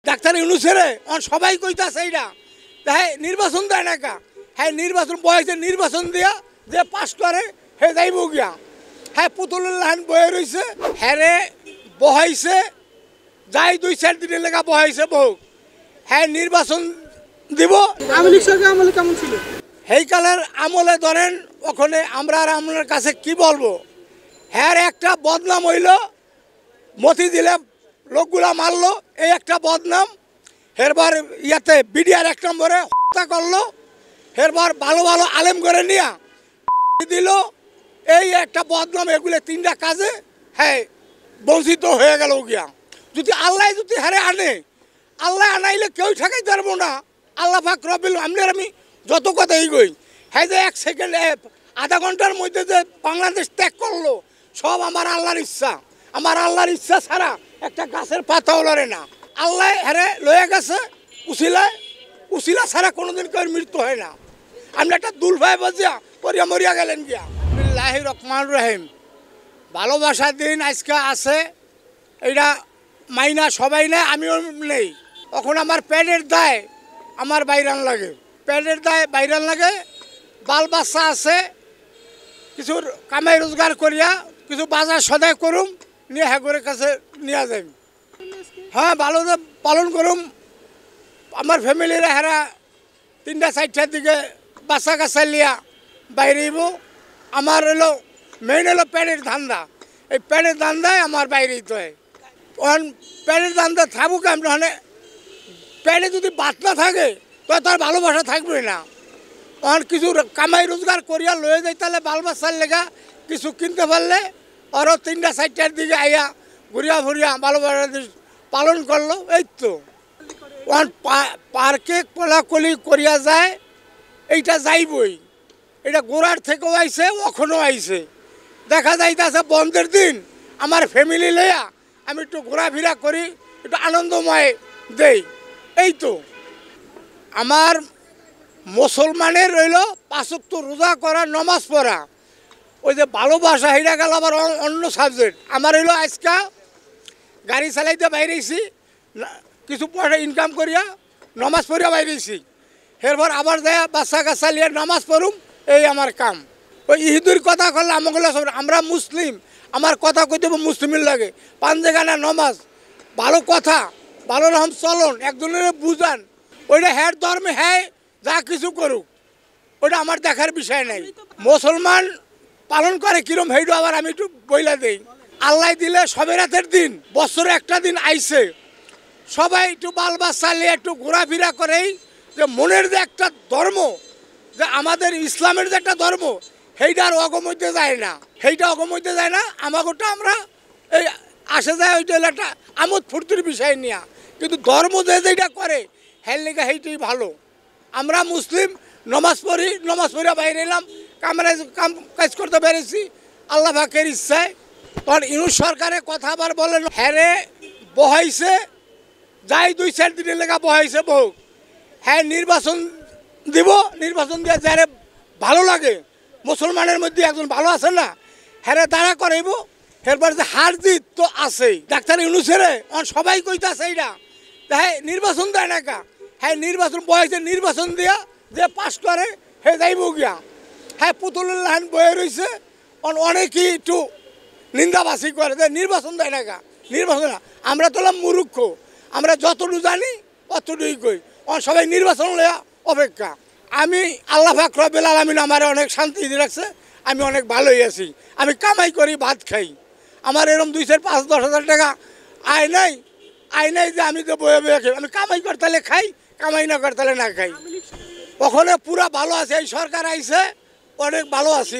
Doctor ইউনুসের সবাই কইতাছে এইটা হ্যাঁ নির্বাচন দেয় না কা হ্যাঁ নির্বাচন বয়সে নির্বাচন দিয়া যে পাস করে হে যাইব গিয়া হ্যাঁ পুতুলের লাইন বয়ে রয়েছে হ্যারে বহাইছে যাই 2-4 দিনের লেখা বহাইছে বহু হ্যাঁ নির্বাচন দিব। আওয়ামী লীগ সরকার আমলে কেমন ছিল? এই কালের আমলে ধরেন ওখানে আমরা আর আমলের কাছে কি বলবো, হ্যাঁ একটা বদনাম হইল মতি দিলে লোকগুলা মারলো, এই একটা বদনাম। এরবার ইয়াতে বিডিআর 1 নম্বরে হত্যা করলো, এরবার ভালো ভালো আলেম করে নিয়া দিল, এই একটা বদনাম। এগুলো 3টা কাজে হ্যাঁ বঞ্চিত হয়ে গেল গিয়া। যদি আল্লাহ যদি হারে আনে, আল্লাহ আনাইলে কেউ ঠেকাইতে পারবো না। আল্লাহ পাক রব্বুল আলামিনের আমি যত কথাই কই হ্যাঁ যে 1 সেকেন্ড আধা ঘন্টার মধ্যে যে বাংলাদেশ ত্যাগ করলো সব আমার আল্লাহর ইচ্ছা। আমার আল্লাহর ইচ্ছা ছাড়া একটা গাছের পাতাও লড়ে না। আল্লাহ হারে লয়ে গেছে উসিলা ছাড়া কোনোদিন কেউ মৃত্যু হয় না। আমি একটা দুলভাই বাজিয়া করিয়া মরিয়া গেলেন গিয়া। বিসমিল্লাহির রহমানির রহিম। ভালোবাসার দিন আজকে আছে, এইটা মাইনা সবাই নেই, আমিও নেই। তখন আমার পেটের দায় আমার বাইরান লাগে, পেটের দায় বাইরান লাগে। বাল বাচ্চা আছে, কিছু কামাই রোজগার করিয়া কিছু বাজার সদাই করুম, নিয়ে হ্যাগরের কাছে নিয়ে যাই। হ্যাঁ ভালো পালন করুম। আমার ফ্যামিলিরা হেরা 3টা-4টার দিকে বাচ্চা কাচ্চা লিয়া বাইরেইব। আমার হলো মেইন হলো পেটের ধান্দা, এই পেটের ধান্দায় আমার বাইরেই তো হয়। তখন পেটের ধান্দা থাকুক, আমরা মানে পেটে যদি বাত না থাকে তো তার ভালোবাসা থাকবে না। তখন কিছু কামাই রোজগার করিয়া লয়ে যাই, তাহলে বাল বাচ্চার লেগা কিছু কিনতে পারলে আরও 3টা-4টার দিকে আইয়া ঘুরিয়া ফুরিয়া ভালোবাসা পালন করলো। এই তো পার্কে কোলাকুলি করিয়া যায়, এইটা যাইবই। এটা গোড়ার থেকেও আইছে, ওখানেও আইছে। দেখা যাইতেছে বন্ধের দিন আমার ফ্যামিলি লইয়া আমি একটু ঘোরাফেরা করি, একটু আনন্দময় দেই। এই তো আমার মুসলমানের রইল 5 ওয়াক্ত রোজা করা, নমাজ পড়া। ওই যে ভালোবাসা হেরা গেল আবার অন্য সাবজেক্ট। আমার হইলো আজকা গাড়ি চালাইতে বাইরেছি, কিছু পয়সা ইনকাম করিয়া নমাজ পড়িয়া বাইরেছি, এরপর আবার যায় বাচ্চা কাচ্চা লিয়ে নামাজ পড়ুম, এই আমার কাম। ওই ইহুদির কথা করলে আমাগুলো সব, আমরা মুসলিম, আমার কথা কইতে মুসলিমের লাগে। পাঞ্জেগানা নমাজ, ভালো কথা, ভালো রকম চলন, একজনের বুঝান, ওইটা হ্যার ধর্মে হ্যাঁ যা কিছু করুক, ওইটা আমার দেখার বিষয় নাই। মুসলমান পালন করে কিরম সেইটা আবার আমি একটু বইলা দেই। আল্লাহ দিলে সবে রাতের দিন, বছরে একটা দিন আইছে, সবাই একটু বাল বাচ্চা নিয়ে একটু ঘোরাফেরা করেই যে মনের যে একটা ধর্ম, যে আমাদের ইসলামের যে একটা ধর্ম, সেইটা আর অগমধ্যে যায় না, সেইটা অগমধ্যে যায় না। আমাকেটা আমরা এই আসে যায়, ওইটা হলো একটা আমোদ ফুর্তির বিষয় নিয়ে। কিন্তু ধর্ম যে যেটা করে হের লেগে সেইটাই ভালো। আমরা মুসলিম, নমাজ পড়ি, নমাজ পড়িয়া বাইরে এলাম, কাম কাজ করতে পেরেছি আল্লাহ পাকের ইচ্ছায়। তখন ইউনুস সরকারের কথা আবার বলেন হ্যারে বহাইছে, যাই 2-4 দিনের লেখা বহাইছে বহু হ্যাঁ নির্বাচন দিব, নির্বাচন দিয়ে যারে ভালো লাগে, মুসলমানের মধ্যে একজন ভালো আছে না, হ্যারে দাঁড়া করাইব। এরপর যে হার জিত তো আছেই। ডাক্তার ইউনুসের সবাই কইতাছে এইটা হ্যাঁ নির্বাচন দেয় না কা হ্যাঁ নির্বাচন বয়সে নির্বাচন দিয়া যে পাস করে হে যাইব গিয়া। হ্যাঁ পুতুলের লাইন বয়ে রয়েছে, অনেকেই একটু নিন্দাবাসী করে যে নির্বাচন দেয় না কা, নির্বাচন না। আমরা তো মূর্খ, আমরা যতটুকু জানি অতটুকুই কই। সবাই নির্বাচন লয়া অপেক্ষা। আমি আল্লাহ পাক রব্বুল আলামিন আমার অনেক শান্তি দিয়ে রাখছে, আমি অনেক ভালোই আছি। আমি কামাই করি, ভাত খাই, আমার এরকম 2-4-5-10 হাজার টাকা আয় নাই যে আমি তো বয়ে বয়ে খাই। আমি কামাই করতালে খাই, কামাই না করতালে না খাই। ওখানে পুরা ভালো আছে, এই সরকার আইছে অনেক ভালো আছি।